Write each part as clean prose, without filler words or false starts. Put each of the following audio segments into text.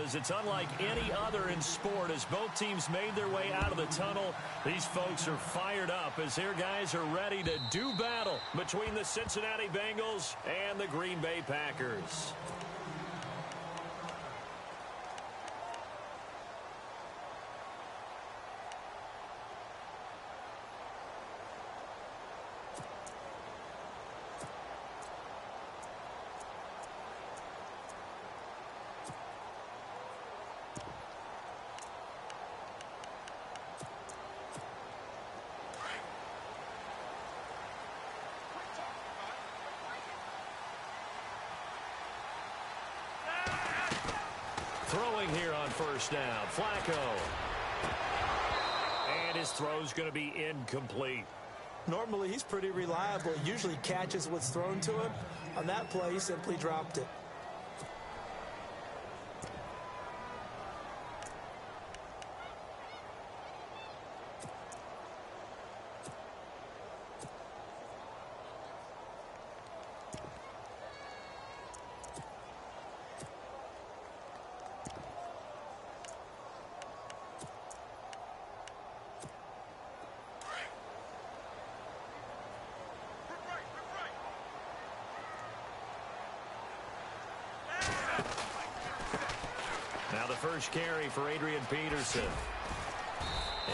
because it's unlike any other in sport. As both teams made their way out of the tunnel, these folks are fired up as their guys are ready to do battle between the Cincinnati Bengals and the Green Bay Packers. Throwing here on first down, Flacco. And his throw's going to be incomplete. Normally, he's pretty reliable. He usually catches what's thrown to him. On that play, he simply dropped it. Now the first carry for Adrian Peterson.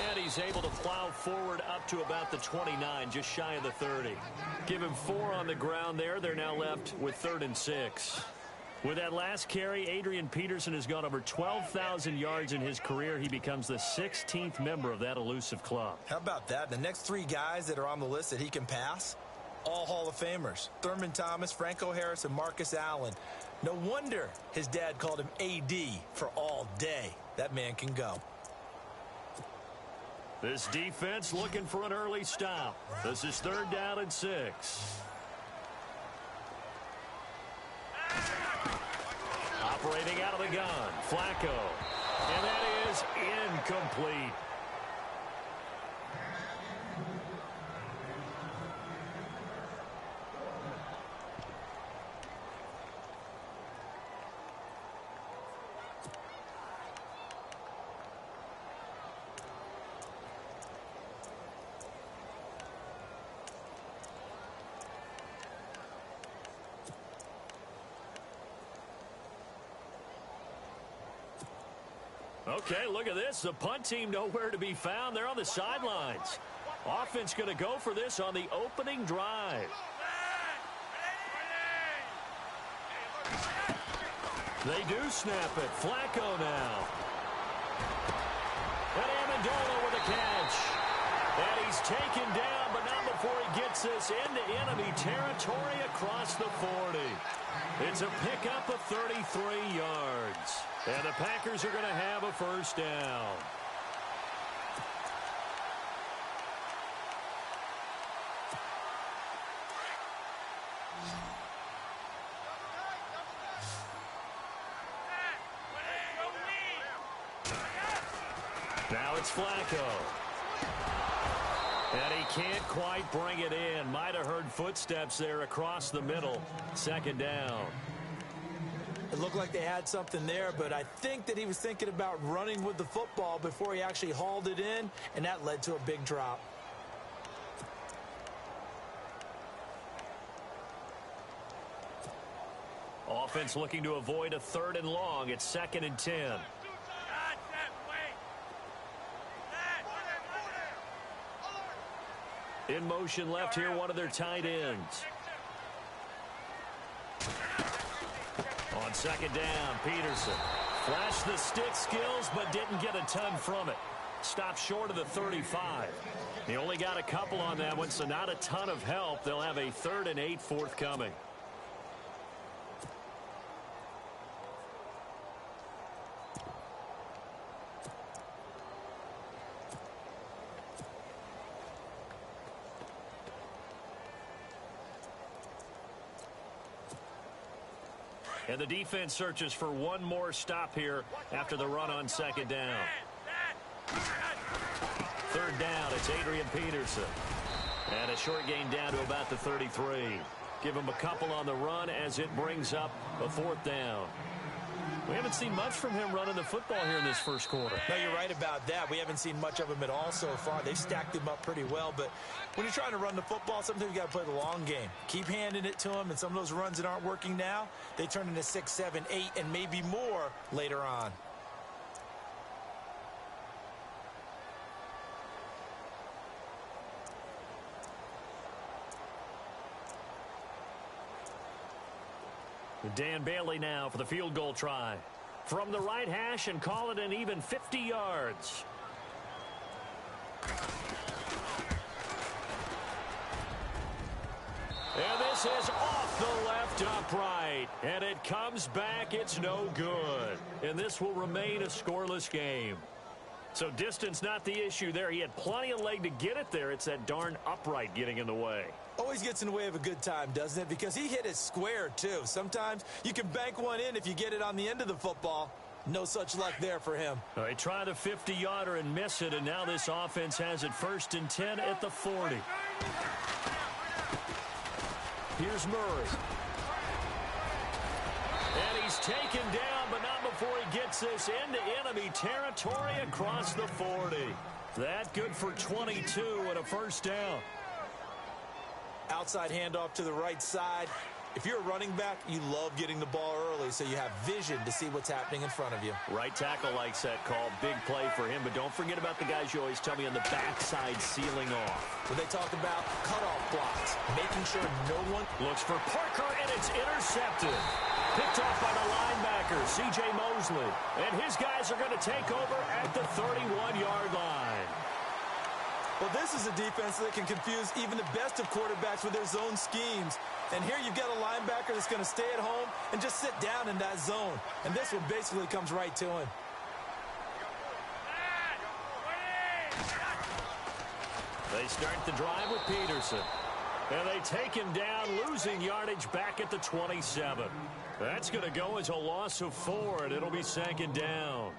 And he's able to plow forward up to about the 29, just shy of the 30. Give him 4 on the ground there. They're now left with 3rd and 6. With that last carry, Adrian Peterson has gone over 12,000 yards in his career. He becomes the 16th member of that elusive club. How about that? The next 3 guys that are on the list that he can pass, all Hall of Famers. Thurman Thomas, Franco Harris, and Marcus Allen. No wonder his dad called him AD for all day. That man can go. This defense looking for an early stop. This is 3rd down and 6. Operating out of the gun, Flacco. And that is incomplete. Okay, look at this. The punt team nowhere to be found. They're on the sidelines. Offense going to go for this on the opening drive. They do snap it. Flacco now. And Amendola with a catch. And he's taken down, but not before he gets this into enemy territory across the 40. It's a pickup of 33 yards. And the Packers are going to have a first down. Now it's Flacco. And he can't quite bring it in. Might have heard footsteps there across the middle. 2nd down. It looked like they had something there, but I think that he was thinking about running with the football before he actually hauled it in, and that led to a big drop. Offense looking to avoid a 3rd and long. It's 2nd and 10. In motion left here, one of their tight ends. On 2nd down, Peterson flashed the stick skills but didn't get a ton from it. Stopped short of the 35. He only got a couple on that one, so not a ton of help. They'll have a 3rd and 8 forthcoming. And the defense searches for one more stop here after the run on 2nd down. 3rd down, it's Adrian Peterson. And a short gain down to about the 33. Give him a couple on the run as it brings up a 4th down. We haven't seen much from him running the football here in this first quarter. No, you're right about that. We haven't seen much of him at all so far. They've stacked him up pretty well, but when you're trying to run the football, sometimes you got to play the long game. Keep handing it to him, and some of those runs that aren't working now, they turn into 6, 7, 8, and maybe more later on. Dan Bailey now for the field goal try. From the right hash and call it an even 50 yards. And this is off the left upright. And it comes back. It's no good. And this will remain a scoreless game. So distance not the issue there. He had plenty of leg to get it there. It's that darn upright getting in the way. Always gets in the way of a good time, doesn't it? Because he hit it square, too. Sometimes you can bank one in if you get it on the end of the football. No such luck there for him. They try the 50-yarder and miss it, and now this offense has it 1st and 10 at the 40. Here's Murray. And he's taken down, but not before he gets this into enemy territory across the 40. That good for 22 and a first down. Outside handoff to the right side. If you're a running back, you love getting the ball early so you have vision to see what's happening in front of you. Right tackle likes that call. Big play for him, but don't forget about the guys you always tell me on the backside sealing off. When they talk about cutoff blocks, making sure no one looks for Parker, and it's intercepted. Picked off by the linebacker, C.J. Mosley. And his guys are going to take over at the 31-yard line. Well, this is a defense that can confuse even the best of quarterbacks with their zone schemes. And here you've got a linebacker that's going to stay at home and just sit down in that zone. And this one basically comes right to him. They start the drive with Peterson. And they take him down, losing yardage back at the 27. That's going to go as a loss of 4, and it'll be 2nd down.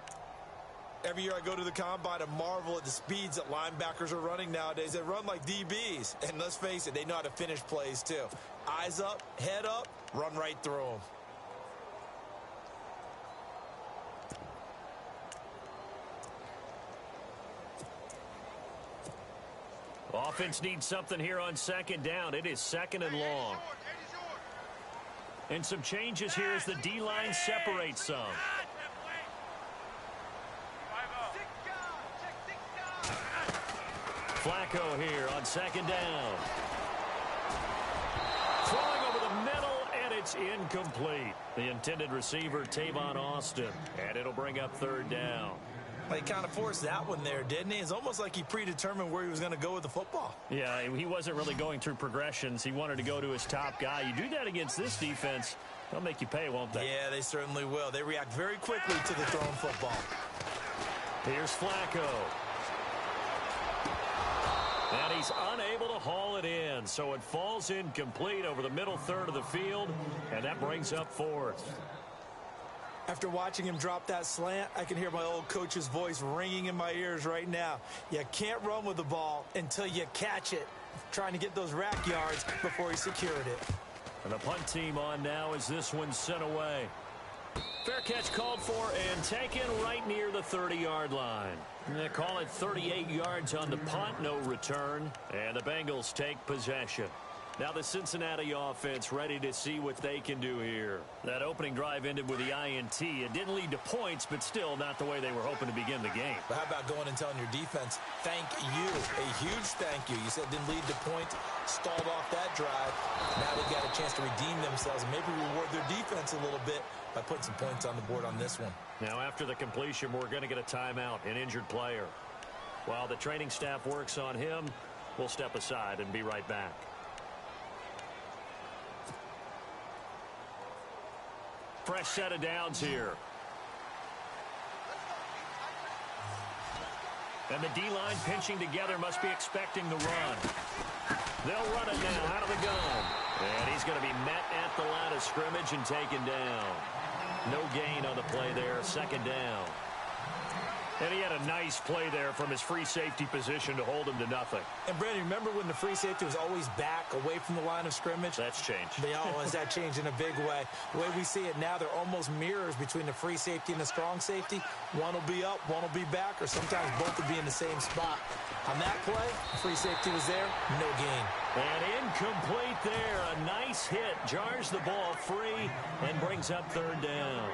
Every year I go to the combine and marvel at the speeds that linebackers are running nowadays. They run like DBs. And let's face it, they know how to finish plays too. Eyes up, head up, run right through them. Offense needs something here on 2nd down. It is 2nd and long. And some changes here as the D-line separates some. Flacco here on 2nd down. Throwing over the middle, and it's incomplete. The intended receiver, Tavon Austin. And it'll bring up 3rd down. Well, he kind of forced that one there, didn't he? It's almost like he predetermined where he was going to go with the football. Yeah, he wasn't really going through progressions. He wanted to go to his top guy. You do that against this defense, they'll make you pay, won't they? Yeah, they certainly will. They react very quickly to the thrown football. Here's Flacco. And he's unable to haul it in, so it falls incomplete over the middle third of the field, and that brings up 4th. After watching him drop that slant, I can hear my old coach's voice ringing in my ears right now. You can't run with the ball until you catch it. Trying to get those rack yards before he secured it. And the punt team on now as this one's sent away. Fair catch called for and taken right near the 30-yard line. They call it 38 yards on the punt, no return. And the Bengals take possession. Now the Cincinnati offense ready to see what they can do here. That opening drive ended with the INT. It didn't lead to points, but still not the way they were hoping to begin the game. But how about going and telling your defense, thank you, a huge thank you. You said it didn't lead to points, stalled off that drive. Now they've got a chance to redeem themselves and maybe reward their defense a little bit by putting some points on the board on this one. Now after the completion, we're going to get a timeout, an injured player. While the training staff works on him, we'll step aside and be right back. Fresh set of downs here. And the D-line pinching together must be expecting the run. They'll run it now out of the gun. And he's going to be met at the line of scrimmage and taken down. No gain on the play there, 2nd down. And he had a nice play there from his free safety position to hold him to nothing. And, Brandon, remember when the free safety was always back away from the line of scrimmage? That's changed. That changed in a big way. The way we see it now, they're almost mirrors between the free safety and the strong safety. One will be up, one will be back, or sometimes both will be in the same spot. On that play, the free safety was there, no gain. And incomplete there. A nice hit. Jars the ball free and brings up third down.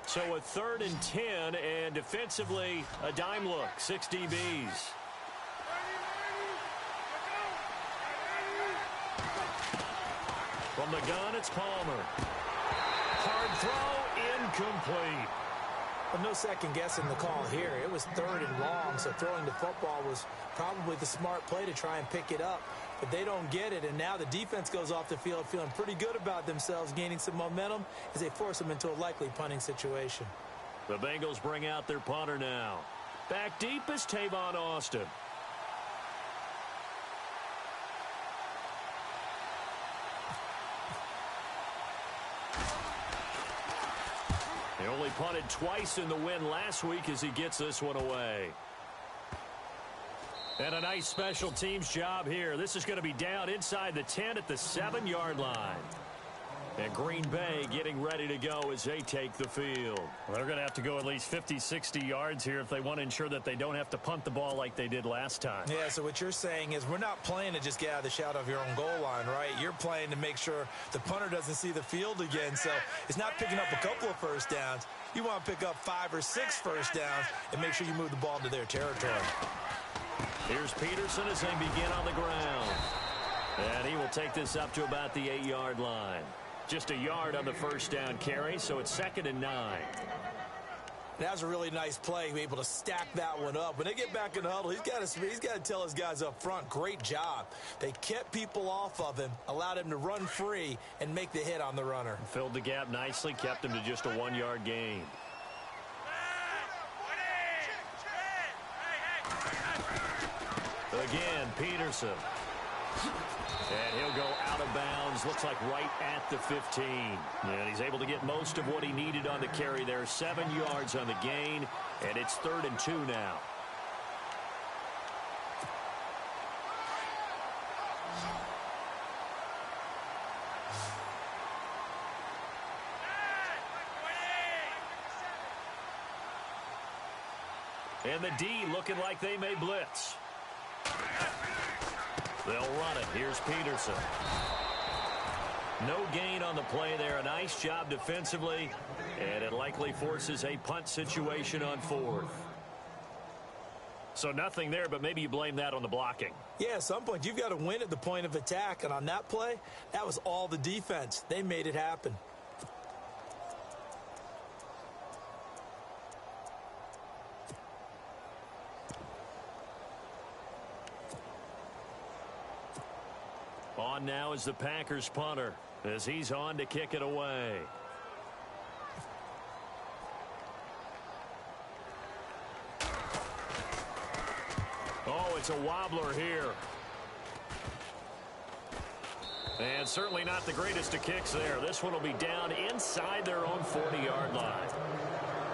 So a 3rd and 10, and defensively, a dime look, 6 DBs. From the gun, it's Palmer. Hard throw, incomplete. Well, no second guessing the call here. It was 3rd and long, so throwing the football was probably the smart play to try and pick it up. But they don't get it, and now the defense goes off the field feeling pretty good about themselves, gaining some momentum as they force them into a likely punting situation. The Bengals bring out their punter now. Back deep is Tavon Austin. He only punted twice in the win last week as he gets this one away. And a nice special teams job here. This is going to be down inside the 10 at the 7-yard line. And Green Bay getting ready to go as they take the field. Well, they're going to have to go at least 50, 60 yards here if they want to ensure that they don't have to punt the ball like they did last time. Yeah, so what you're saying is we're not playing to just get out of the shadow of your own goal line, right? You're playing to make sure the punter doesn't see the field again. So it's not picking up a couple of first downs. You want to pick up 5 or 6 first downs and make sure you move the ball into their territory. Here's Peterson as they begin on the ground. And he will take this up to about the 8-yard line. Just a yard on the first down carry, so it's 2nd and 9. That was a really nice play, able to stack that one up. When they get back in the huddle, he's got to tell his guys up front, great job. They kept people off of him, allowed him to run free and make the hit on the runner. Filled the gap nicely, kept him to just a 1-yard gain. Again, Peterson. And he'll go out of bounds, looks like right at the 15. And he's able to get most of what he needed on the carry there. 7 yards on the gain, and it's 3rd and 2 now. And the D looking like they may blitz. They'll run it. Here's Peterson. No gain on the play there. A nice job defensively. And it likely forces a punt situation on 4th. So nothing there, but maybe you blame that on the blocking. Yeah, at some point you've got to win at the point of attack. And on that play, that was all the defense. They made it happen. On now is the Packers punter as he's on to kick it away. Oh, it's a wobbler here. And certainly not the greatest of kicks there. This one will be down inside their own 40-yard line.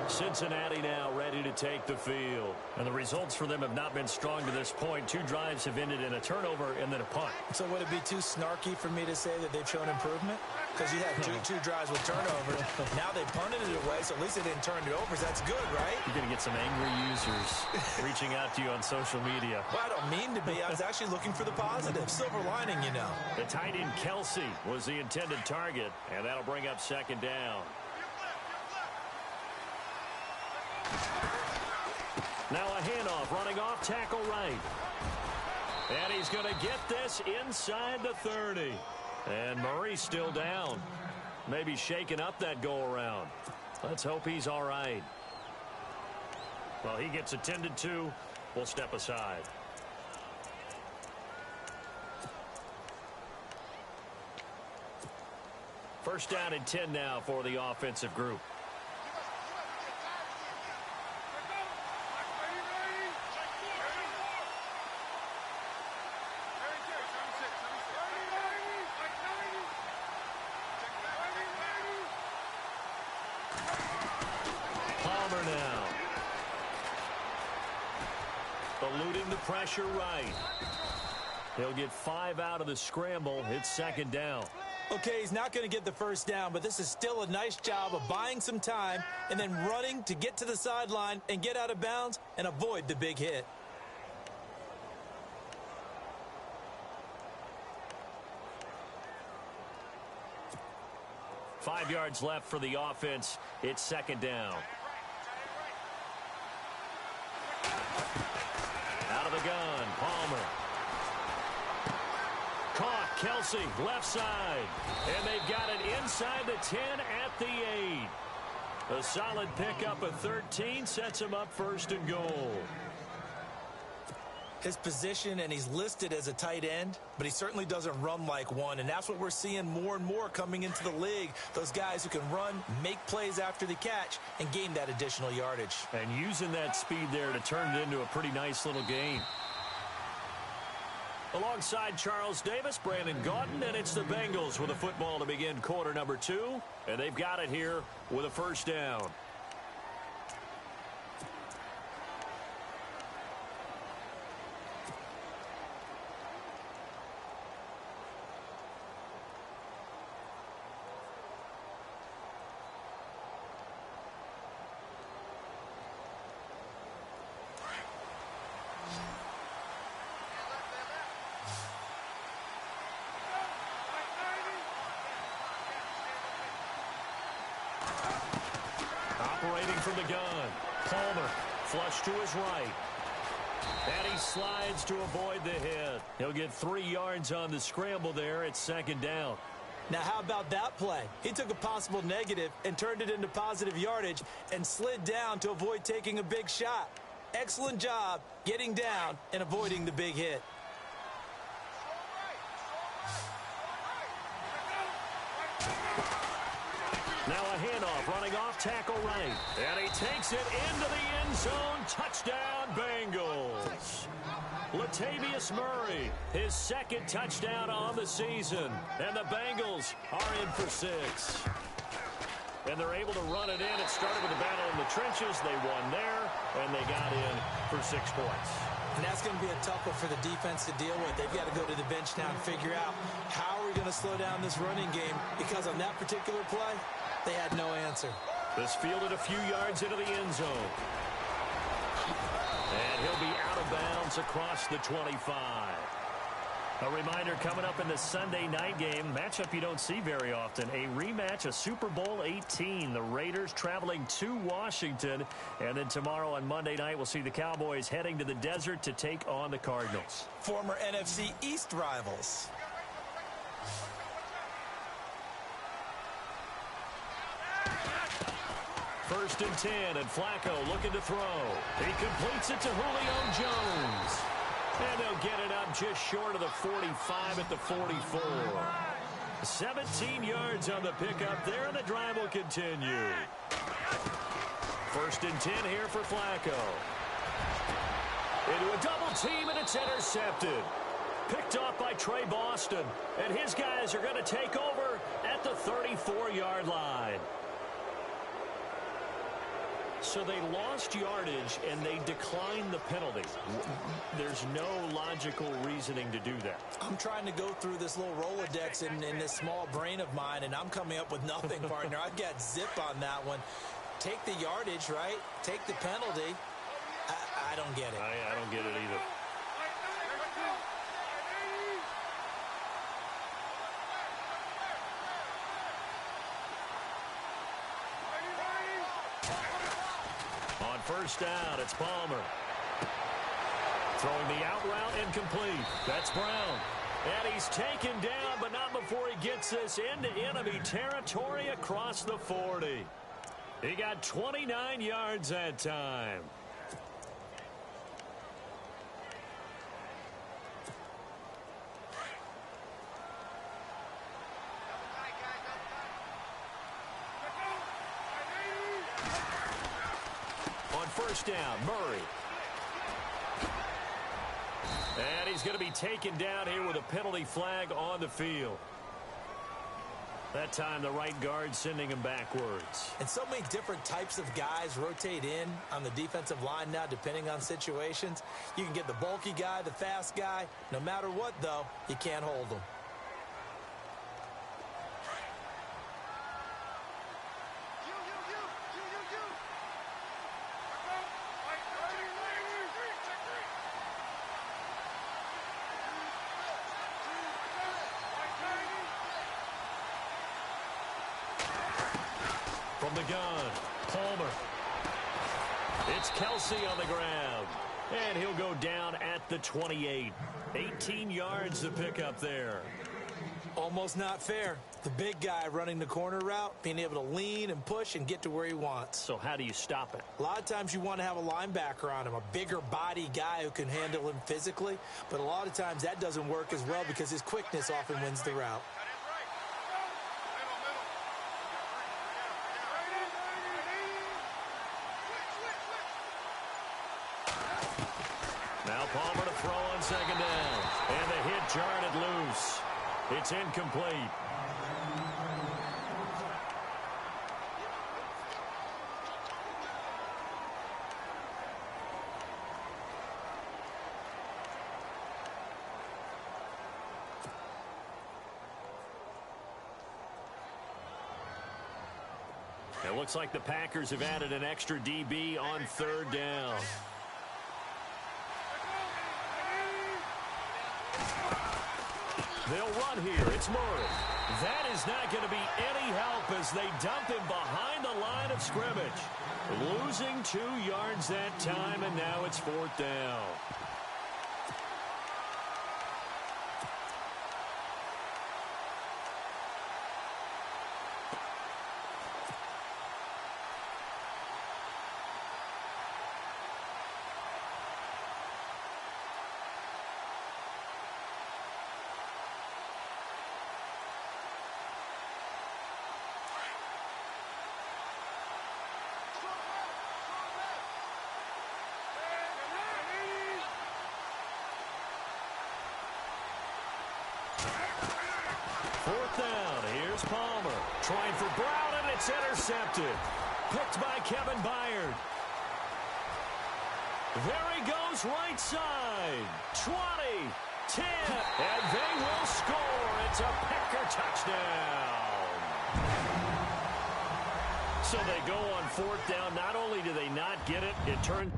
Cincinnati now ready to take the field. And the results for them have not been strong to this point. 2 drives have ended in a turnover and then a punt. So would it be too snarky for me to say that they've shown improvement? Because you had two drives with turnovers. Now they punted it away, so at least they didn't turn it over. So that's good, right? You're going to get some angry users reaching out to you on social media. Well, I don't mean to be. I was actually looking for the positive. Silver lining, you know. The tight end Kelsey was the intended target, and that'll bring up 2nd down. Now a handoff, running off tackle right. And he's going to get this inside the 30. And Murray's still down. Maybe shaking up that go-around. Let's hope he's all right. Well, he gets attended to. We'll step aside. First down and 10 now for the offensive group. eluding the pressure right. He'll get 5 out of the scramble. It's second down. Okay, he's not going to get the first down, but this is still a nice job of buying some time and then running to get to the sideline and get out of bounds and avoid the big hit. Five yards left for the offense. It's second down. Out of the gun, Palmer. Caught, Kelsey, left side. And they've got it inside the 10 at the 8. A solid pickup of 13 sets him up first and goal. His position, and he's listed as a tight end, but he certainly doesn't run like one, and that's what we're seeing more and more coming into the league. Those guys who can run, make plays after the catch, and gain that additional yardage. And using that speed there to turn it into a pretty nice little gain. Alongside Charles Davis, Brandon Gaudin, and it's the Bengals with a football to begin quarter number 2, and they've got it here with a first down. Operating from the gun, Palmer, flush to his right. And he slides to avoid the hit. He'll get 3 yards on the scramble there at second down. Now, how about that play? He took a possible negative and turned it into positive yardage and slid down to avoid taking a big shot. Excellent job getting down and avoiding the big hit. Now a handoff, running off tackle right. And he takes it into the end zone. Touchdown, Bengals. Latavius Murray, his second touchdown on the season. And the Bengals are in for 6. And they're able to run it in. It started with a battle in the trenches. They won there, and they got in for 6 points. And that's going to be a tough one for the defense to deal with. They've got to go to the bench now and figure out how are we going to slow down this running game, because on that particular play, they had no answer. This fielded a few yards into the end zone. And he'll be out of bounds across the 25. A reminder coming up in the Sunday night game, matchup you don't see very often, a rematch of Super Bowl 18. The Raiders traveling to Washington. And then tomorrow on Monday night, we'll see the Cowboys heading to the desert to take on the Cardinals. Former NFC East rivals. First and 10, and Flacco looking to throw. He completes it to Julio Jones. And they'll get it up just short of the 45 at the 44. 17 yards on the pickup there, and the drive will continue. First and 10 here for Flacco. Into a double team, and it's intercepted. Picked off by Trey Boston. And his guys are going to take over at the 34-yard line. So they lost yardage, and they declined the penalty. There's no logical reasoning to do that. I'm trying to go through this little Rolodex in this small brain of mine, and I'm coming up with nothing, partner. I've got zip on that one. Take the yardage, right? Take the penalty. I don't get it. I don't get it either. On first down, it's Palmer. Throwing the out route incomplete. That's Brown. And he's taken down, but not before he gets this into enemy territory across the 40. He got 29 yards that time. First down, Murray. And he's going to be taken down here with a penalty flag on the field. That time, the right guard sending him backwards. And so many different types of guys rotate in on the defensive line now, depending on situations. You can get the bulky guy, the fast guy. No matter what, though, you can't hold them. From the gun, Palmer. It's Kelsey on the ground. And he'll go down at the 28. 18 yards to pick up there. Almost not fair. The big guy running the corner route, being able to lean and push and get to where he wants. So how do you stop it? A lot of times you want to have a linebacker on him, a bigger body guy who can handle him physically. But a lot of times that doesn't work as well because his quickness often wins the route. Now Palmer to throw on second down. And the hit jarred it loose. It's incomplete. It looks like the Packers have added an extra DB on third down. They'll run here. It's Murray. That is not going to be any help as they dump him behind the line of scrimmage. Losing 2 yards that time, and now it's fourth down. Fourth down. Here's Palmer. Trying for Brown, and it's intercepted. Picked by Kevin Byard. There he goes right side. 20, 10, and they will score. It's a Packer touchdown. So they go on fourth down. Not only do they not get it, it turns...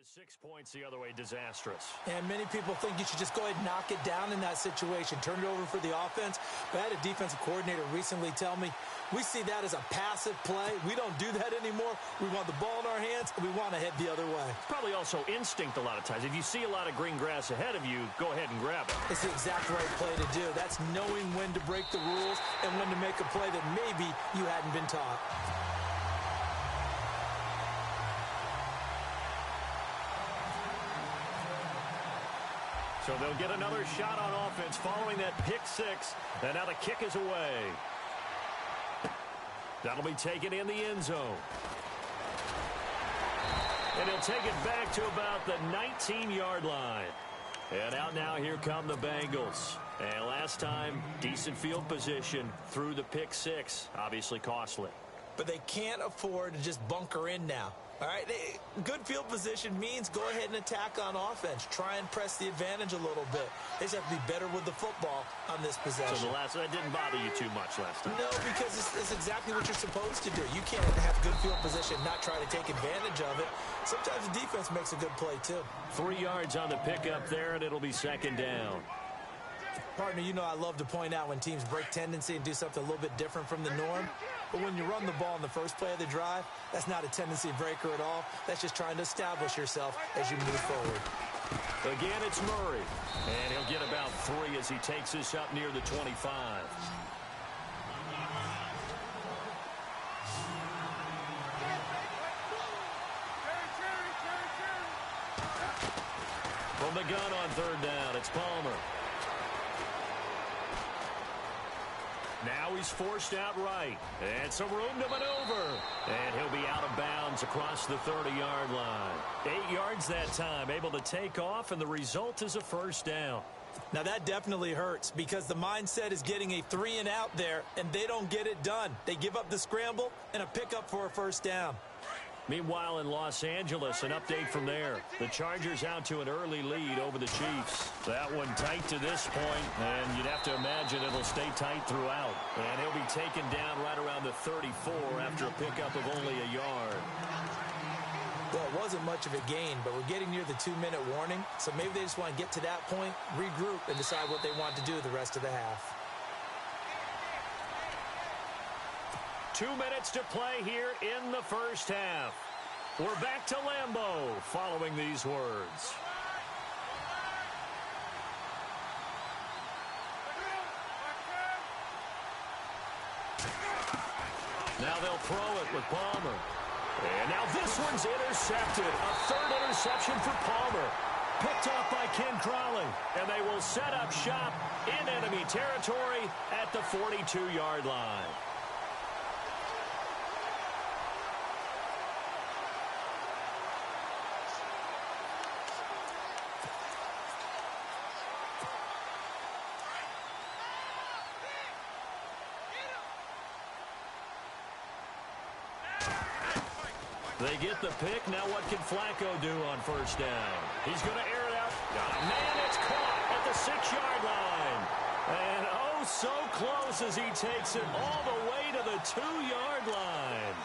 into 6 points the other way. Disastrous. And many people think you should just go ahead and knock it down in that situation. Turn it over for the offense. But I had a defensive coordinator recently tell me, we see that as a passive play. We don't do that anymore. We want the ball in our hands, and we want to head the other way. Probably also instinct a lot of times. If you see a lot of green grass ahead of you, go ahead and grab it. It's the exact right play to do. That's knowing when to break the rules and when to make a play that maybe you hadn't been taught. So they'll get another shot on offense following that pick six. And now the kick is away. That'll be taken in the end zone. And he'll take it back to about the 19-yard line. And out now, here come the Bengals. And last time, decent field position through the pick six. Obviously costly. But they can't afford to just bunker in now. All right, good field position means go ahead and attack on offense. Try and press the advantage a little bit. They just have to be better with the football on this possession. So that didn't bother you too much last time? No, because it's exactly what you're supposed to do. You can't have good field position and not try to take advantage of it. Sometimes the defense makes a good play, too. 3 yards on the pickup there, and it'll be second down. Partner, you know I love to point out when teams break tendency and do something a little bit different from the norm. But when you run the ball in the first play of the drive, that's not a tendency breaker at all. That's just trying to establish yourself as you move forward. Again, it's Murray. And he'll get about 3 as he takes this up near the 25. From the gun on third down, it's Palmer. Now he's forced out right. And some room to maneuver. And he'll be out of bounds across the 30-yard line. 8 yards that time, able to take off, and the result is a first down. Now that definitely hurts because the mindset is getting a 3 and out there, and they don't get it done. They give up the scramble and a pickup for a first down. Meanwhile, in Los Angeles, an update from there. The Chargers out to an early lead over the Chiefs. That one tight to this point, and you'd have to imagine it'll stay tight throughout. And he'll be taken down right around the 34 after a pickup of only a yard. Well, it wasn't much of a gain, but we're getting near the 2-minute warning, so maybe they just want to get to that point, regroup, and decide what they want to do the rest of the half. 2 minutes to play here in the first half. We're back to Lambeau following these words. Now they'll throw it with Palmer. And now this one's intercepted. A third interception for Palmer. Picked off by Ken Crawley. And they will set up shop in enemy territory at the 42-yard line. They get the pick. Now what can Flacco do on first down? He's going to air it out. Oh, man, it's caught at the 6-yard line. And oh, so close as he takes it all the way to the 2-yard line.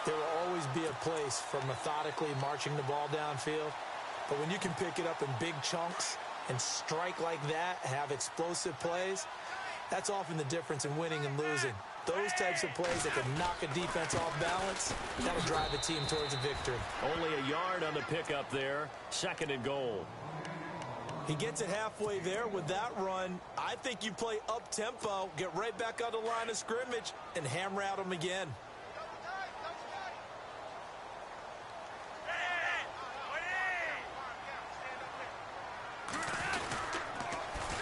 There will always be a place for methodically marching the ball downfield. But when you can pick it up in big chunks and strike like that, have explosive plays, that's often the difference in winning and losing. Those types of plays that can knock a defense off balance, that'll drive a team towards a victory. Only a yard on the pickup there. 2nd and goal. He gets it halfway there with that run. I think you play up-tempo, get right back on the line of scrimmage, and hammer at him again.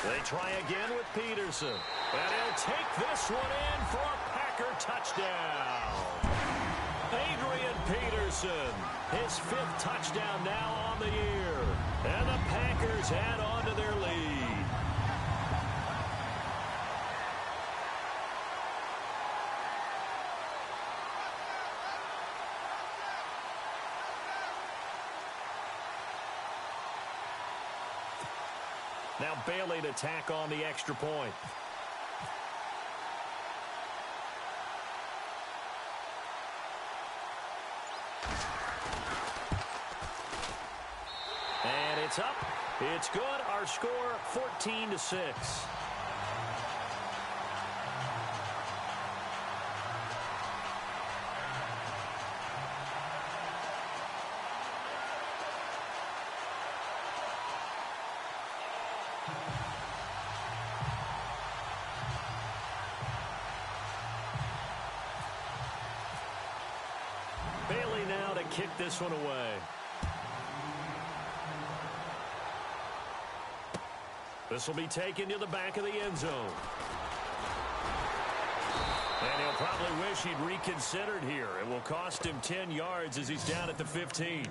They try again with Peterson. And he'll take this one in for a Packer touchdown. Adrian Peterson, his 5th touchdown now on the year. And the Packers add on to their lead. Now Bailey to tack on the extra point. And it's up. It's good. Our score 14-6. Bailey now to kick this one away. This will be taken to the back of the end zone. And he'll probably wish he'd reconsidered here. It will cost him 10 yards as he's down at the 15.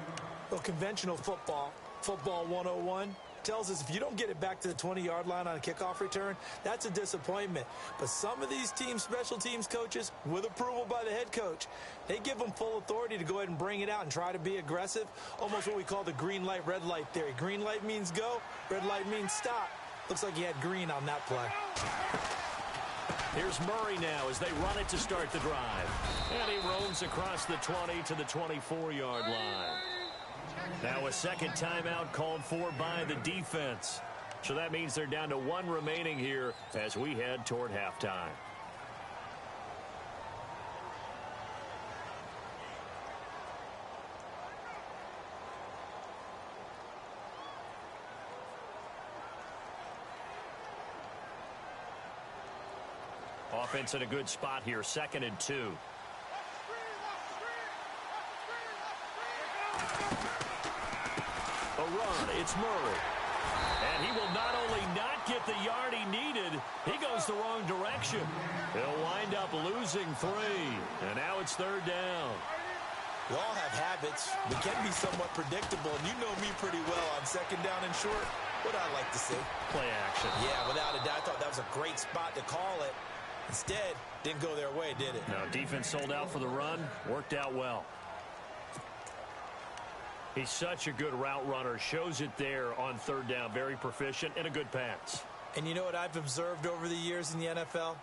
Well, conventional football 101, tells us if you don't get it back to the 20-yard line on a kickoff return, that's a disappointment. But some of these teams, special teams coaches, with approval by the head coach, they give them full authority to go ahead and bring it out and try to be aggressive, almost what we call the green light, red light theory. Green light means go, red light means stop. Looks like he had green on that play. Here's Murray now as they run it to start the drive. And he roams across the 20 to the 24-yard line. Now a second timeout called for by the defense. So that means they're down to 1 remaining here as we head toward halftime. Offense in a good spot here, 2nd and 2. A run, it's Murray. And he will not only not get the yard he needed, he goes the wrong direction. He'll wind up losing 3. And now it's 3rd down. We all have habits. We can be somewhat predictable, and you know me pretty well on 2nd down and short. What I like to see. Play action. Yeah, without a doubt. I thought that was a great spot to call it. Instead, didn't go their way, did it? No, defense sold out for the run. Worked out well. He's such a good route runner. Shows it there on 3rd down. Very proficient and a good pass. And you know what I've observed over the years in the NFL?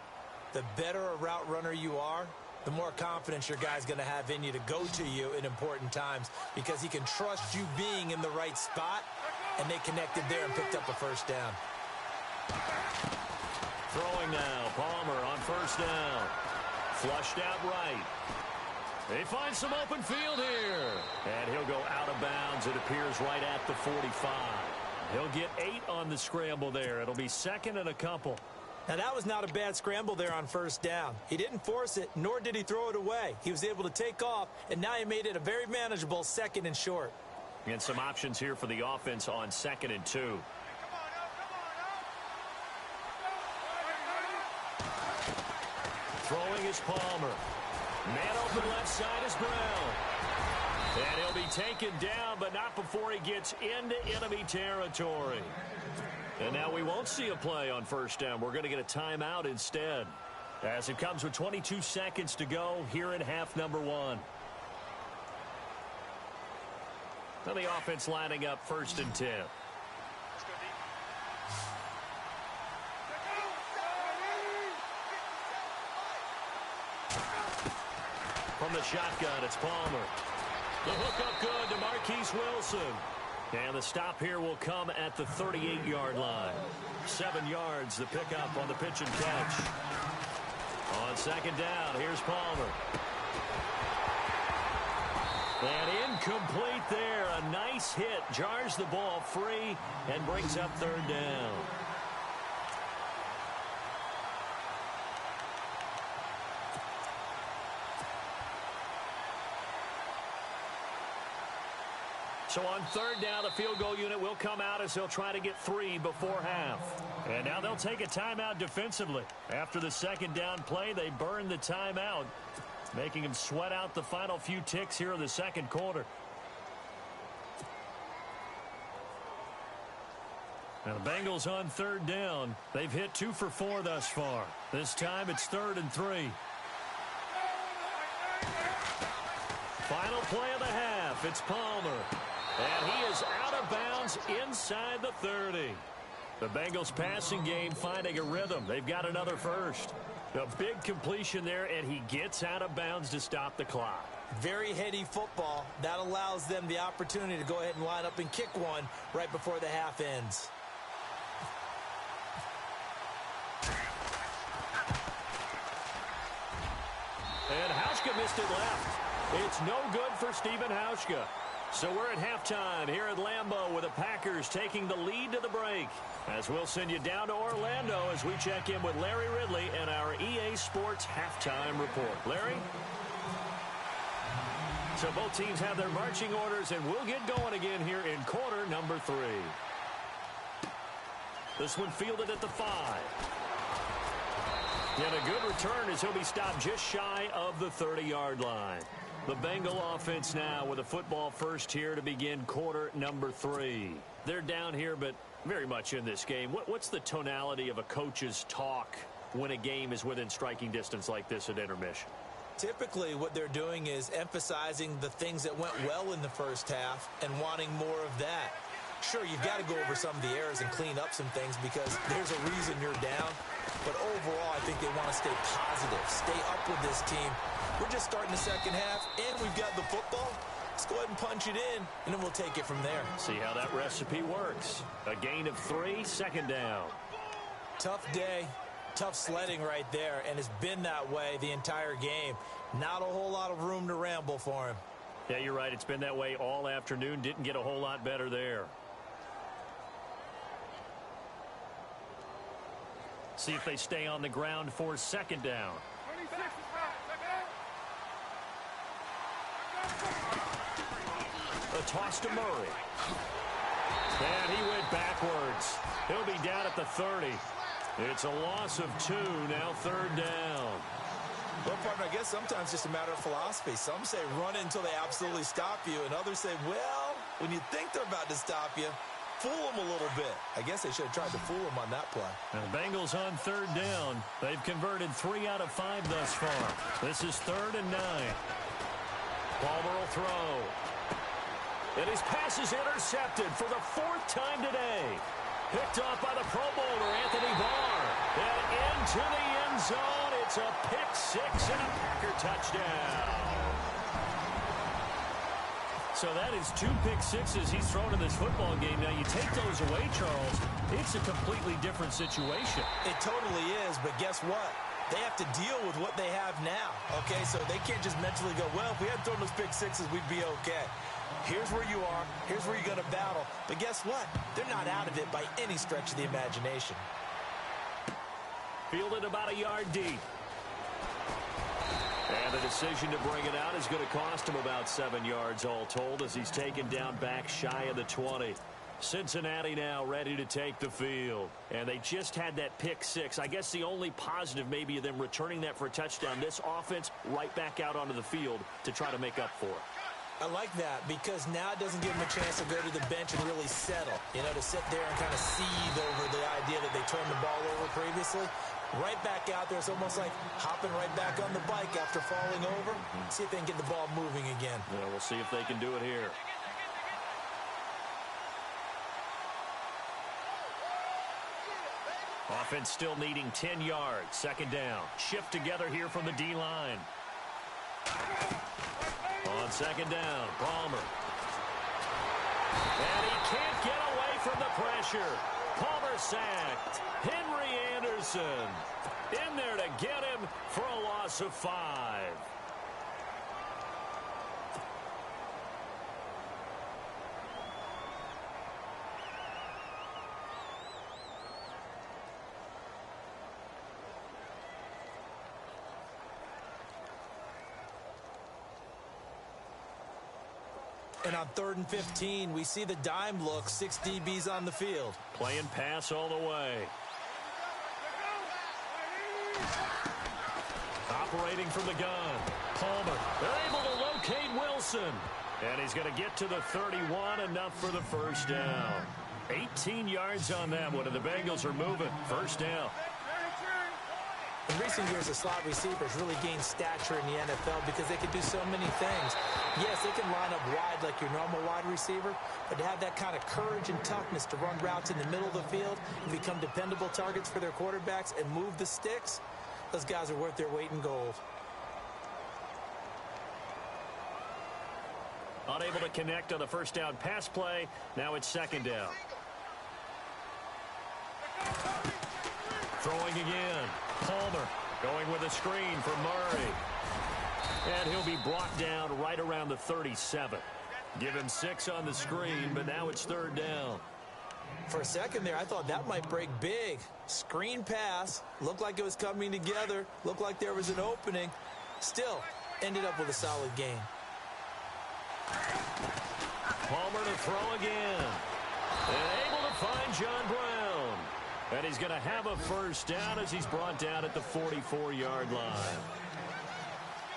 The better a route runner you are, the more confidence your guy's going to have in you to go to you in important times because he can trust you being in the right spot, and they connected there and picked up a 1st down. Throwing now, Palmer on 1st down. Flushed out right. They find some open field here. And he'll go out of bounds, it appears, right at the 45. He'll get 8 on the scramble there. It'll be 2nd and a couple. Now, that was not a bad scramble there on 1st down. He didn't force it, nor did he throw it away. He was able to take off, and now he made it a very manageable 2nd and short. And some options here for the offense on 2nd and 2. Throwing is Palmer. Man open left side is Brown. And he'll be taken down, but not before he gets into enemy territory. And now we won't see a play on 1st down. We're going to get a timeout instead, as it comes with 22 seconds to go here in half number 1. Now the offense lining up 1st and 10. From the shotgun, it's Palmer. The hook up good to Marquise Wilson. And the stop here will come at the 38-yard line. 7 yards, the pickup on the pitch and catch. On 2nd down, here's Palmer. And incomplete there. A nice hit. Jars the ball free and brings up 3rd down. So on 3rd down, the field goal unit will come out as he'll try to get 3 before half. And now they'll take a timeout defensively. After the 2nd down play, they burn the timeout, making him sweat out the final few ticks here in the 2nd quarter. Now the Bengals on 3rd down. They've hit 2 for 4 thus far. This time it's 3rd and 3. Final play of the half. It's Palmer. And he is out of bounds inside the 30. The Bengals passing game finding a rhythm. They've got another first. A big completion there, and he gets out of bounds to stop the clock. Very heady football. That allows them the opportunity to go ahead and line up and kick one right before the half ends. And Hauschka missed it left. It's no good for Stephen Hauschka. So we're at halftime here at Lambeau with the Packers taking the lead to the break. As we'll send you down to Orlando as we check in with Larry Ridley and our EA Sports halftime report. Larry? So both teams have their marching orders, and we'll get going again here in quarter number 3. This one fielded at the 5. And a good return as he'll be stopped just shy of the 30-yard line. The Bengal offense now with a football first here to begin quarter number 3. They're down here, but very much in this game. What's the tonality of a coach's talk when a game is within striking distance like this at intermission? Typically, what they're doing is emphasizing the things that went well in the first half and wanting more of that. Sure, you've got to go over some of the errors and clean up some things because there's a reason you're down. But overall, I think they want to stay positive, stay up with this team. We're just starting the second half, and we've got the football. Let's go ahead and punch it in, and then we'll take it from there. See how that recipe works. A gain of 3, 2nd down. Tough day, tough sledding right there, and it's been that way the entire game. Not a whole lot of room to ramble for him. Yeah, you're right. It's been that way all afternoon. Didn't get a whole lot better there. See if they stay on the ground for 2nd down. A toss to Murray. And he went backwards. yards. He'll be down at the 30. It's a loss of 2, now 3rd down. Well, partner, I guess sometimes it's just a matter of philosophy. Some say run it until they absolutely stop you, and others say, well, when you think they're about to stop you, fool them a little bit. I guess they should have tried to fool them on that play. Now, the Bengals on 3rd down. They've converted 3 out of 5 thus far. This is 3rd and 9. Palmer will throw. And his pass is intercepted for the 4th time today. Picked off by the Pro Bowler, Anthony Barr. And into the end zone. It's a pick 6 and a Packer touchdown. So that is 2 pick sixes he's thrown in this football game. Now, you take those away, Charles, it's a completely different situation. It totally is, but guess what? They have to deal with what they have now, okay? So they can't just mentally go, well, if we hadn't thrown those pick sixes, we'd be okay. Here's where you are. Here's where you're going to battle. But guess what? They're not out of it by any stretch of the imagination. Fielded about a yard deep. And the decision to bring it out is going to cost him about 7 yards all told as he's taken down back shy of the 20. Cincinnati now ready to take the field. And they just had that pick 6. I guess the only positive maybe of them returning that for a touchdown. This offense right back out onto the field to try to make up for it. I like that because now it doesn't give them a chance to go to the bench and really settle. You know, to sit there and kind of seethe over the idea that they turned the ball over previously. Right back out there. It's almost like hopping right back on the bike after falling over. See if they can get the ball moving again. Yeah, we'll see if they can do it here. Offense still needing 10 yards. 2nd down. Shift together here from the D-line. On 2nd down, Palmer. And he can't get away from the pressure. Palmer sacked. Henry Anderson in there to get him for a loss of 5. And on 3rd and 15, we see the dime look, 6 DBs on the field. Playing pass all the way. Operating from the gun. Palmer. They're able to locate Wilson. And he's going to get to the 31, enough for the 1st down. 18 yards on that one, and the Bengals are moving. 1st down. In recent years, the slot receivers really gained stature in the NFL because they can do so many things. Yes, they can line up wide like your normal wide receiver, but to have that kind of courage and toughness to run routes in the middle of the field and become dependable targets for their quarterbacks and move the sticks, those guys are worth their weight in gold. Unable to connect on the 1st down pass play. Now it's 2nd down. Throwing again. Palmer going with a screen for Murray. And he'll be brought down right around the 37. Give him 6 on the screen, but now it's 3rd down. For a second there, I thought that might break big. Screen pass. Looked like it was coming together. Looked like there was an opening. Still, ended up with a solid game. Palmer to throw again. And able to find John Brown. And he's going to have a 1st down as he's brought down at the 44-yard line.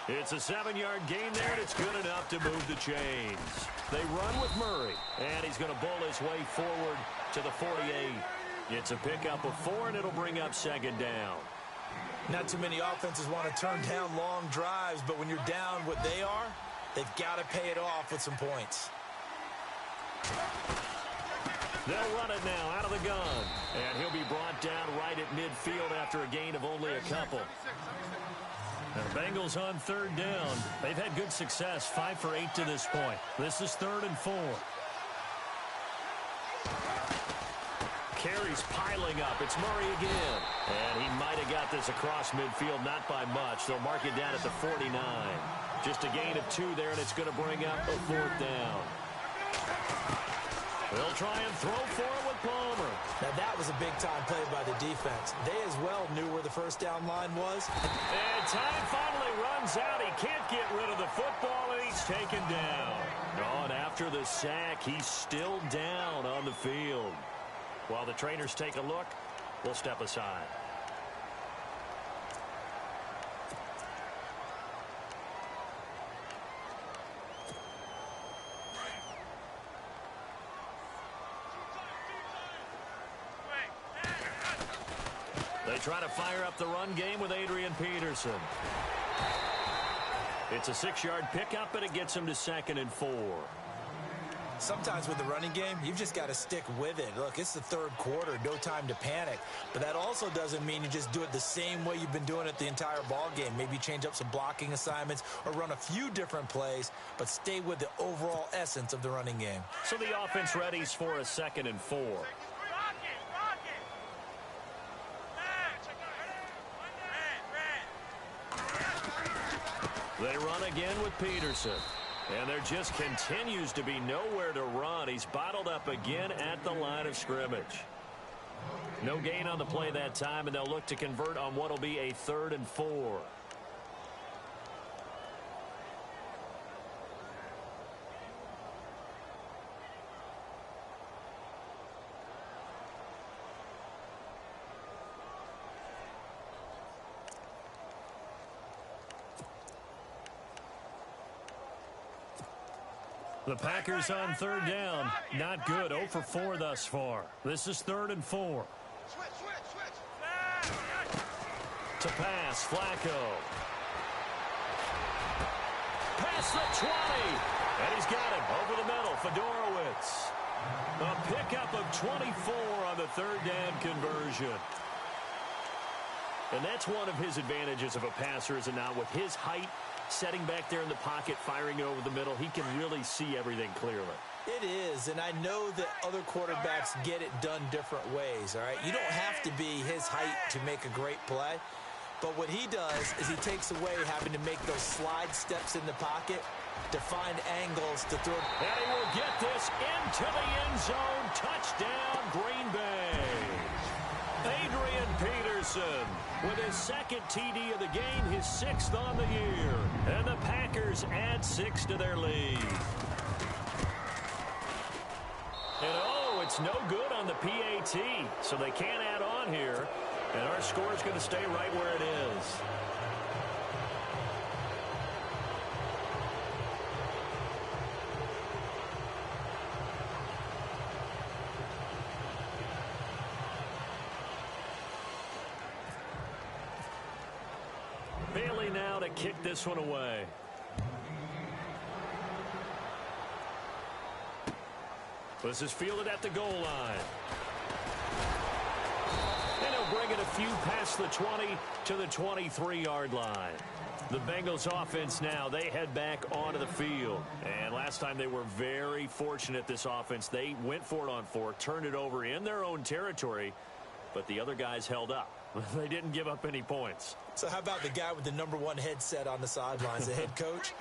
It's a 7-yard gain there, and it's good enough to move the chains. They run with Murray, and he's going to bowl his way forward to the 48. It's a pickup of 4, and it'll bring up 2nd down. Not too many offenses want to turn down long drives, but when you're down what they are, they've got to pay it off with some points. They'll run it now out of the gun. And he'll be brought down right at midfield after a gain of only a couple. Now, the Bengals on 3rd down. They've had good success, 5 for 8 to this point. This is 3rd and 4. Carries piling up. It's Murray again. And he might have got this across midfield, not by much. They'll mark it down at the 49. Just a gain of 2 there, and it's going to bring up a 4th down. They'll try and throw for it with Palmer. Now that was a big-time play by the defense. They as well knew where the 1st down line was. And time finally runs out. He can't get rid of the football, and he's taken down. Oh, and after the sack, he's still down on the field. While the trainers take a look, we'll step aside. They try to fire up the run game with Adrian Peterson. It's a 6-yard pickup, and it gets him to 2nd and 4. Sometimes with the running game, you've just got to stick with it. Look, it's the third quarter, no time to panic. But that also doesn't mean you just do it the same way you've been doing it the entire ball game. Maybe change up some blocking assignments or run a few different plays, but stay with the overall essence of the running game. So the offense readies for a 2nd and 4. They run again with Peterson. And there just continues to be nowhere to run. He's bottled up again at the line of scrimmage. No gain on the play that time, and they'll look to convert on what will be a 3rd and 4. The Packers on 3rd down. Not good. 0 for 4 thus far. This is 3rd and 4. To pass, Flacco. Past the 20. And he's got him over the middle. Fedorowicz. A pickup of 24 on the 3rd down conversion. And that's one of his advantages of a passer, is it not? With his height, setting back there in the pocket, firing it over the middle, he can really see everything clearly. It is, and I know that other quarterbacks get it done different ways, all right? You don't have to be his height to make a great play, but what he does is he takes away having to make those slide steps in the pocket to find angles to throw. And he will get this into the end zone. Touchdown, Green Bay. Adrian Peterson with his 2nd TD of the game, his 6th on the year. And the Packers add 6 to their lead. And oh, it's no good on the PAT, so they can't add on here. And our score is going to stay right where it is. Bailey now to kick this one away. This is fielded at the goal line. And he'll bring it a few past the 20 to the 23-yard line. The Bengals offense now, they head back onto the field. And last time they were very fortunate, this offense. They went for it on 4, turned it over in their own territory, but the other guys held up. They didn't give up any points. So how about the guy with the #1 headset on the sidelines, the head coach?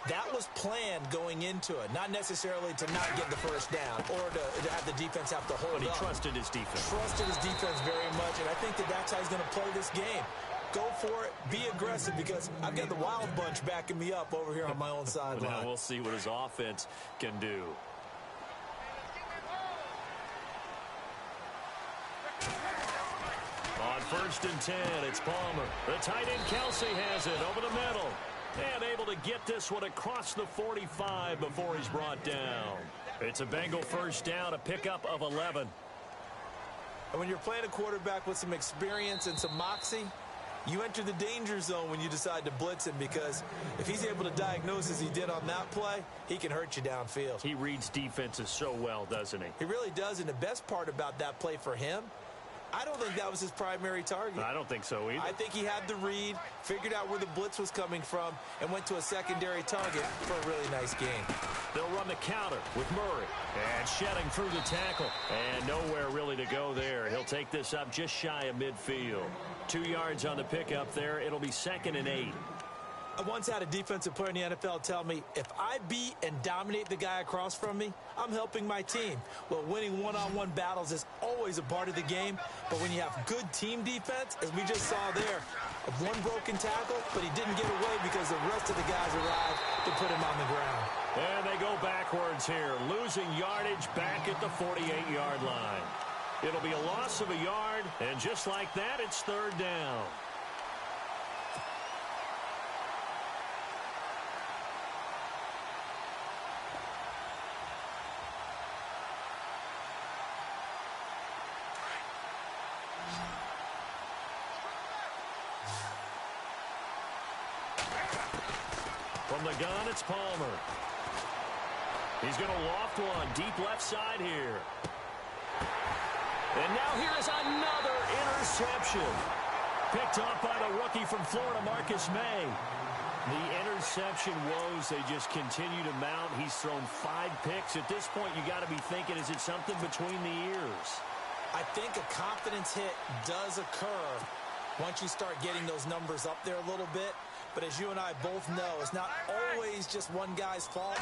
That was planned going into it, not necessarily to not get the first down or to have the defense have to hold up. But he trusted his defense. Trusted his defense very much, and I think that that's how he's going to play this game. Go for it, be aggressive, because I've got the Wild Bunch backing me up over here on my own sideline. Now we'll see what his offense can do. On 1st and 10, it's Palmer. The tight end Kelsey has it over the middle. And able to get this one across the 45 before he's brought down. It's a Bengal first down, a pickup of 11. And when you're playing a quarterback with some experience and some moxie, you enter the danger zone when you decide to blitz him, because if he's able to diagnose as he did on that play, he can hurt you downfield. He reads defenses so well, doesn't he? He really does, and the best part about that play for him, I don't think that was his primary target. I don't think so either. I think he had the read, figured out where the blitz was coming from, and went to a secondary target for a really nice game. They'll run the counter with Murray. And shedding through the tackle. And nowhere really to go there. He'll take this up just shy of midfield. 2 yards on the pickup there. It'll be 2nd and 8. I once had a defensive player in the NFL tell me, if I beat and dominate the guy across from me, I'm helping my team. Well, winning one-on-one battles is always a part of the game, but when you have good team defense, as we just saw there, one broken tackle, but he didn't get away because the rest of the guys arrived to put him on the ground. And they go backwards here, losing yardage back at the 48-yard line. It'll be a loss of a yard, and just like that, it's third down. From the gun, it's Palmer. He's going to loft one deep left side here. And now here is another interception. Picked off by the rookie from Florida, Marcus May. The interception woes, they just continue to mount. He's thrown 5 picks. At this point, you got to be thinking, is it something between the ears? I think a confidence hit does occur once you start getting those numbers up there a little bit. But as you and I both know, it's not always just one guy's fault.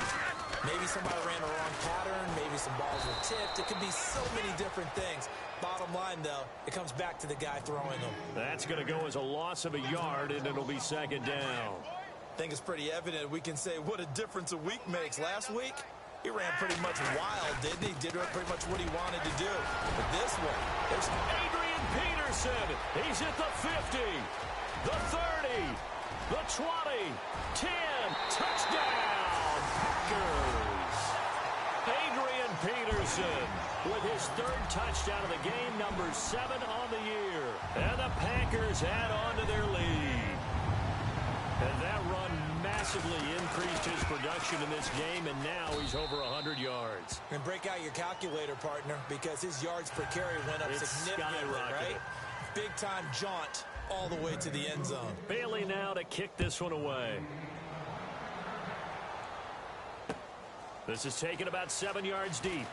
Maybe somebody ran a wrong pattern. Maybe some balls were tipped. It could be so many different things. Bottom line, though, it comes back to the guy throwing them. That's going to go as a loss of a yard, and it'll be second down. I think it's pretty evident. We can say what a difference a week makes. Last week, he ran pretty much wild, didn't he? Did pretty much what he wanted to do. But this one, there's Adrian Peterson. He's at the 50, the 30. The 20, 10, touchdown, Packers. Adrian Peterson with his 3rd touchdown of the game, number 7 on the year. And the Packers add on to their lead. And that run massively increased his production in this game, and now he's over 100 yards. And break out your calculator, partner, because his yards per carry went up significantly, right? Big-time jaunt all the way to the end zone. Bailey now to kick this one away. This is taken about 7 yards deep.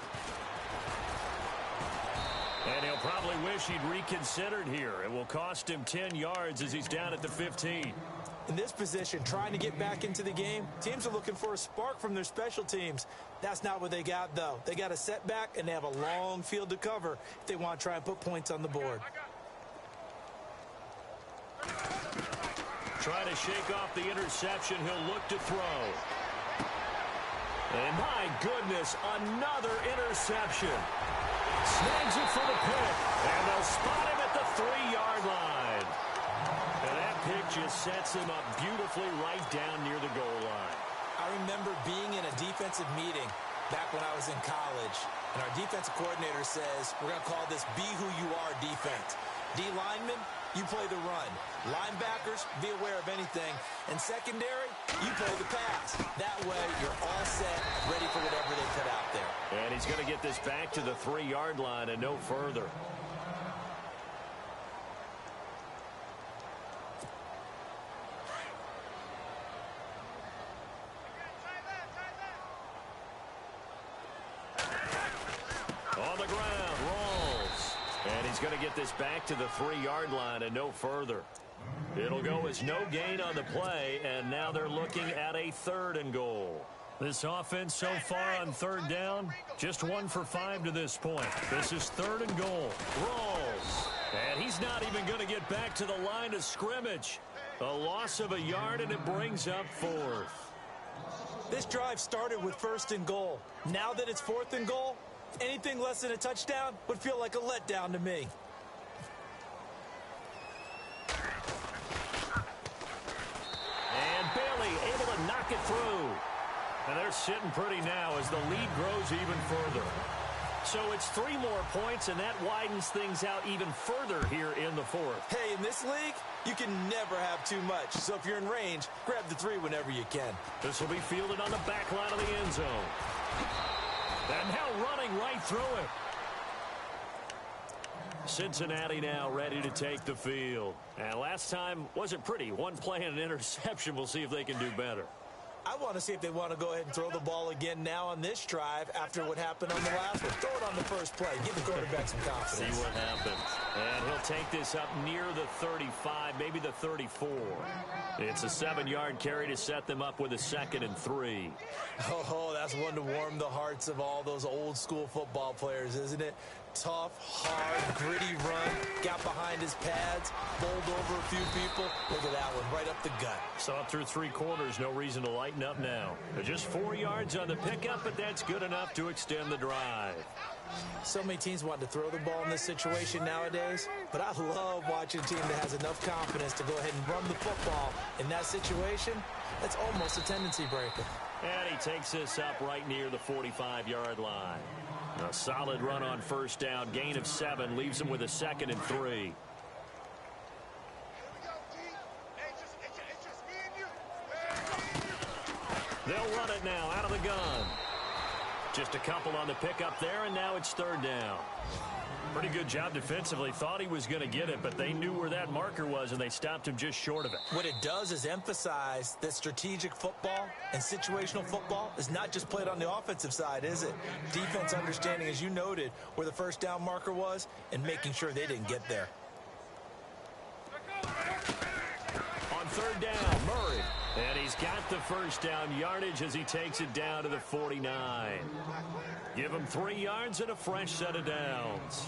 And he'll probably wish he'd reconsidered here. It will cost him 10 yards as he's down at the 15. In this position, trying to get back into the game, teams are looking for a spark from their special teams. That's not what they got, though. They got a setback, and they have a long field to cover if they want to try and put points on the board. Trying to shake off the interception. He'll look to throw. And my goodness, another interception. Snags it for the pick. And they'll spot him at the 3-yard line. And that pick just sets him up beautifully right down near the goal line. I remember being in a defensive meeting back when I was in college. And our defensive coordinator says, we're going to call this be who you are defense. D linemen, you play the run. Linebackers, be aware of anything. And secondary, you play the pass. That way, you're all set, ready for whatever they put out there. And he's going to get this back to the 3-yard line and no further. On the ground, rolls. And he's going to get this back to the 3-yard line and no further. It'll go as no gain on the play, and now they're looking at a 3rd and goal. This offense so far on 3rd down, just 1 for 5 to this point. This is 3rd and goal. Rolls. And he's not even going to get back to the line of scrimmage. A loss of a yard, and it brings up 4th. This drive started with 1st and goal. Now that it's 4th and goal, anything less than a touchdown would feel like a letdown to me. And Bailey able to knock it through. And they're sitting pretty now as the lead grows even further. So it's 3 more points, and that widens things out even further here in the 4th. Hey, in this league, you can never have too much. So if you're in range, grab the 3 whenever you can. This will be fielded on the back line of the end zone. And now running right through it. Cincinnati now ready to take the field. And last time wasn't pretty. 1 play and an interception. We'll see if they can do better. I want to see if they want to go ahead and throw the ball again now on this drive after what happened on the last one. Throw it on the first play. Give the quarterback some confidence. See what happens. And he'll take this up near the 35, maybe the 34. It's a 7-yard carry to set them up with a 2nd and 3. Oh, that's one to warm the hearts of all those old school football players, isn't it? Tough, hard, gritty run. Got behind his pads, bowled over a few people. Look at that one, right up the gut. Saw through 3 quarters, no reason to lighten up now. Just 4 yards on the pickup, but that's good enough to extend the drive. So many teams want to throw the ball in this situation nowadays, but I love watching a team that has enough confidence to go ahead and run the football. In that situation, that's almost a tendency breaker. And he takes this up right near the 45-yard line. A solid run on first down, gain of 7, leaves him with a 2nd and 3. They'll run it now out of the gun. Just a couple on the pickup there, and now it's 3rd down. Pretty good job defensively. Thought he was going to get it, but they knew where that marker was, and they stopped him just short of it. What it does is emphasize that strategic football and situational football is not just played on the offensive side, is it? Defense understanding, as you noted, where the first down marker was and making sure they didn't get there. On 3rd down, Murray. And he's got the first down yardage as he takes it down to the 49. Give him 3 yards and a fresh set of downs.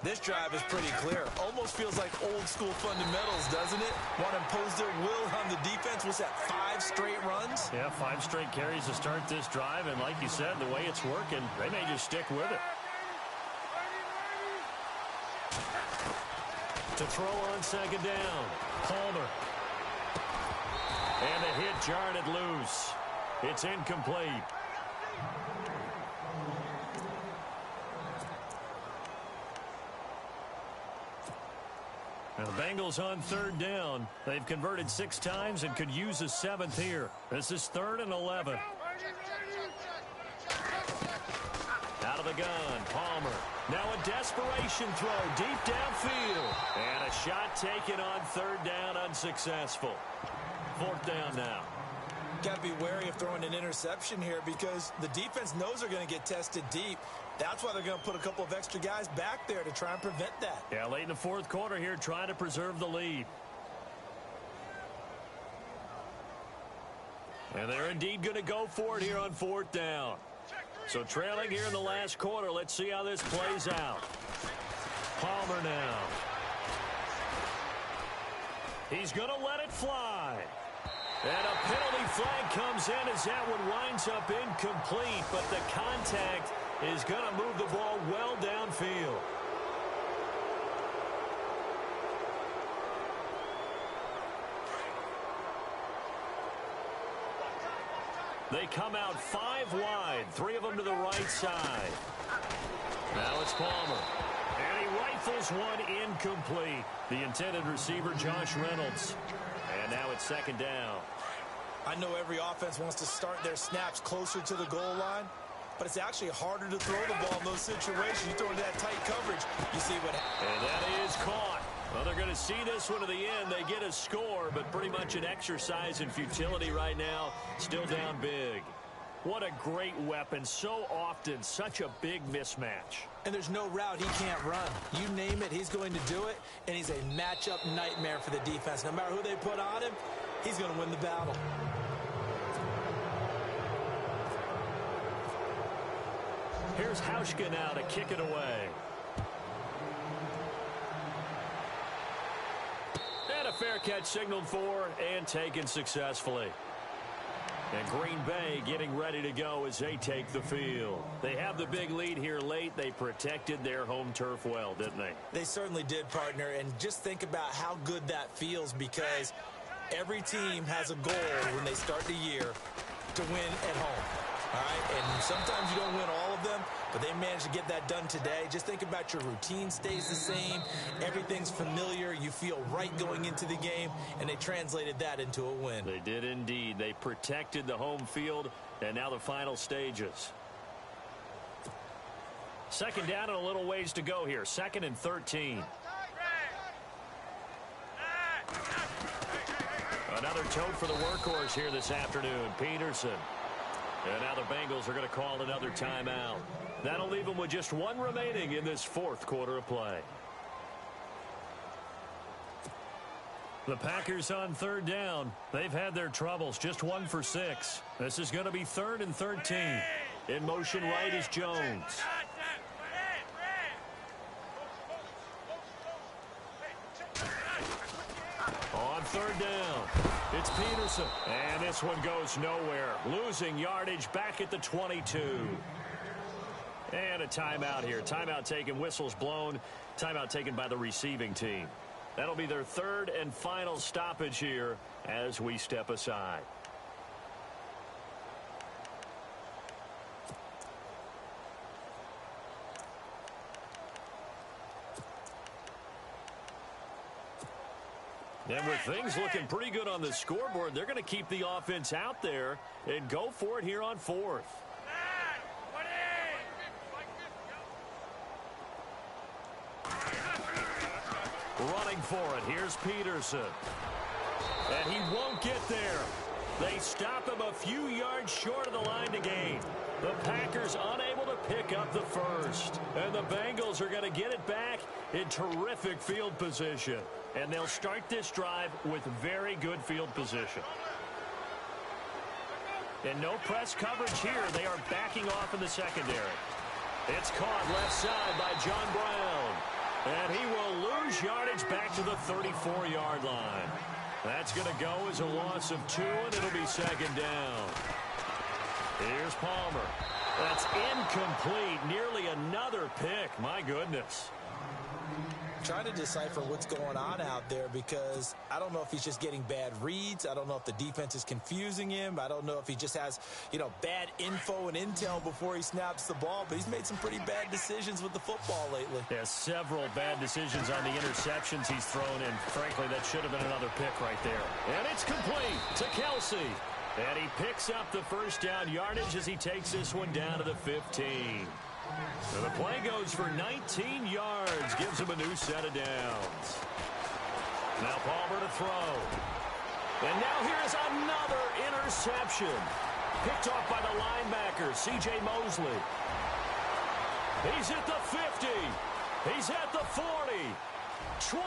This drive is pretty clear. Almost feels like old school fundamentals, doesn't it? Want to impose their will on the defense. Was that 5 straight runs? Yeah, 5 straight carries to start this drive. And like you said, the way it's working, they may just stick with it. To throw on 2nd down, Palmer. And the hit jarred it loose. It's incomplete. And the Bengals on 3rd down. They've converted 6 times and could use a 7th here. This is 3rd and 11. Out of the gun, Palmer. Now a desperation throw deep downfield. And a shot taken on 3rd down, unsuccessful. 4th down now. Got to be wary of throwing an interception here because the defense knows they're going to get tested deep. That's why they're going to put a couple of extra guys back there to try and prevent that. Yeah, late in the 4th quarter here, trying to preserve the lead. And they're indeed going to go for it here on 4th down. So trailing here in the last quarter, let's see how this plays out. Palmer now. He's going to let it fly. And a penalty flag comes in as that one winds up incomplete, but the contact is going to move the ball well downfield. They come out 5 wide, 3 of them to the right side. Now it's Palmer. And he rifles one incomplete. The intended receiver, Josh Reynolds. And now it's 2nd down. I know every offense wants to start their snaps closer to the goal line, but it's actually harder to throw the ball in those situations. You throw into that tight coverage, you see what happens. And that is caught. Well, they're going to see this one to the end. They get a score, but pretty much an exercise in futility right now. Still down big. What a great weapon. So often, such a big mismatch. And there's no route he can't run. You name it, he's going to do it, and he's a matchup nightmare for the defense. No matter who they put on him, he's going to win the battle. Here's Hauschka now to kick it away. And a fair catch signaled for and taken successfully. And Green Bay getting ready to go as they take the field. They have the big lead here late. They protected their home turf well, didn't they? They certainly did, partner. And just think about how good that feels because every team has a goal when they start the year to win at home. All right, and sometimes you don't win all of them, but they managed to get that done today. Just think about your routine stays the same. Everything's familiar. You feel right going into the game, and they translated that into a win. They did indeed. They protected the home field, and now the final stages. 2nd down and a little ways to go here. 2nd and 13. Another tote for the workhorse here this afternoon, Peterson. And now the Bengals are going to call another timeout. That'll leave them with just 1 remaining in this 4th quarter of play. The Packers on 3rd down. They've had their troubles, just 1 for 6. This is going to be 3rd and 13. In motion right is Jones. On 3rd down, it's Peterson. And this one goes nowhere. Losing yardage back at the 22. And a timeout here. Timeout taken, whistles blown. Timeout taken by the receiving team. That'll be their third and final stoppage here as we step aside. And with things looking pretty good on the scoreboard, they're going to keep the offense out there and go for it here on fourth. Running for it. Here's Peterson. And he won't get there. They stop him a few yards short of the line to gain. The Packers unable to pick up the first. And the Bengals are going to get it back in terrific field position. And they'll start this drive with very good field position. And no press coverage here. They are backing off in the secondary. It's caught left side by John Brown. And he will lose yardage back to the 34-yard line. That's going to go as a loss of 2, and it'll be second down. Here's Palmer. That's incomplete. Nearly another pick. My goodness. Trying to decipher what's going on out there because I don't know if he's just getting bad reads. I don't know if the defense is confusing him. I don't know if he just has, bad info and intel before he snaps the ball. But he's made some pretty bad decisions with the football lately. Yeah, several bad decisions on the interceptions he's thrown in. Frankly, that should have been another pick right there. And it's complete to Kelsey. And he picks up the first down yardage as he takes this one down to the 15. And the play goes for 19 yards, gives him a new set of downs. Now Palmer to throw. And now here's another interception. Picked off by the linebacker, C.J. Mosley. He's at the 50. He's at the 40. 20.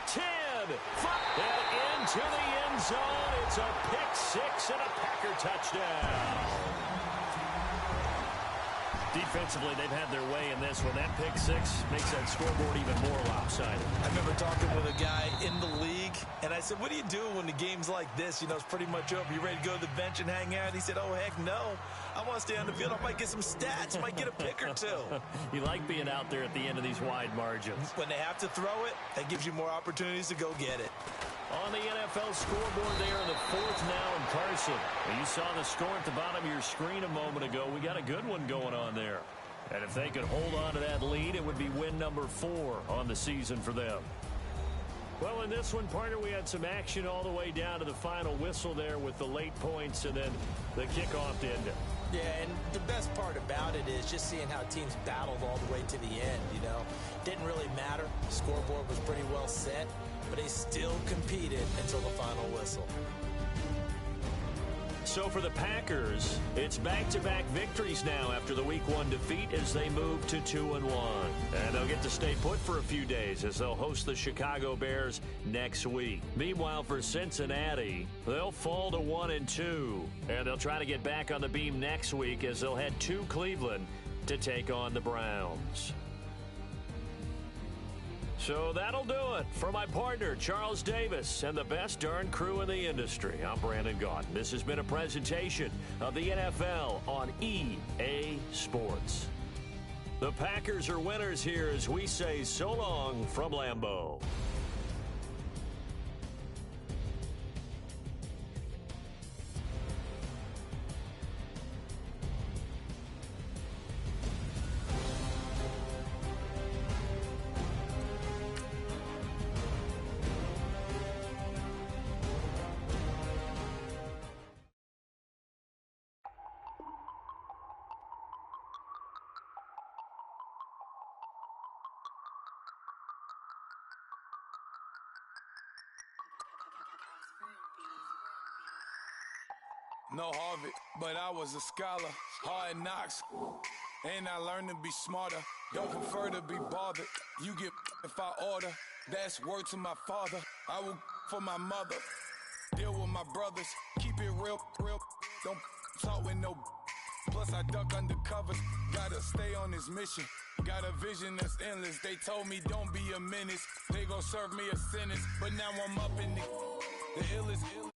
10. 5. And into the end zone. It's a pick six and a Packer touchdown. Defensively, they've had their way in this one. That pick six makes that scoreboard even more lopsided. I remember talking with a guy in the league, and I said, what do you do when the game's like this? It's pretty much over. You ready to go to the bench and hang out? He said, oh, heck no. I want to stay on the field. I might get some stats. Might get a pick or two. You like being out there at the end of these wide margins. When they have to throw it, that gives you more opportunities to go get it. On the NFL scoreboard there in the fourth now in Carson. You saw the score at the bottom of your screen a moment ago. We got a good one going on there. And if they could hold on to that lead, it would be win number 4 on the season for them. Well, in this one, partner, we had some action all the way down to the final whistle there with the late points and then the kickoff to end it. Yeah, and the best part about it is just seeing how teams battled all the way to the end, Didn't really matter. The scoreboard was pretty well set, but they still competed until the final whistle. So for the Packers, it's back-to-back victories now after the Week 1 defeat as they move to 2-1. And they'll get to stay put for a few days as they'll host the Chicago Bears next week. Meanwhile, for Cincinnati, they'll fall to 1-2. And they'll try to get back on the beam next week as they'll head to Cleveland to take on the Browns. So that'll do it for my partner, Charles Davis, and the best darn crew in the industry. I'm Brandon Gaudin. This has been a presentation of the NFL on EA Sports. The Packers are winners here as we say so long from Lambeau. No Harvard, but I was a scholar. Hard knocks, and I learned to be smarter. Don't prefer to be bothered. You get if I order. That's word to my father. I will for my mother. Deal with my brothers. Keep it real. Don't talk with no. Plus I duck under covers. Gotta stay on this mission. Got a vision that's endless. They told me don't be a menace. They gon' serve me a sentence. But now I'm up in the illest.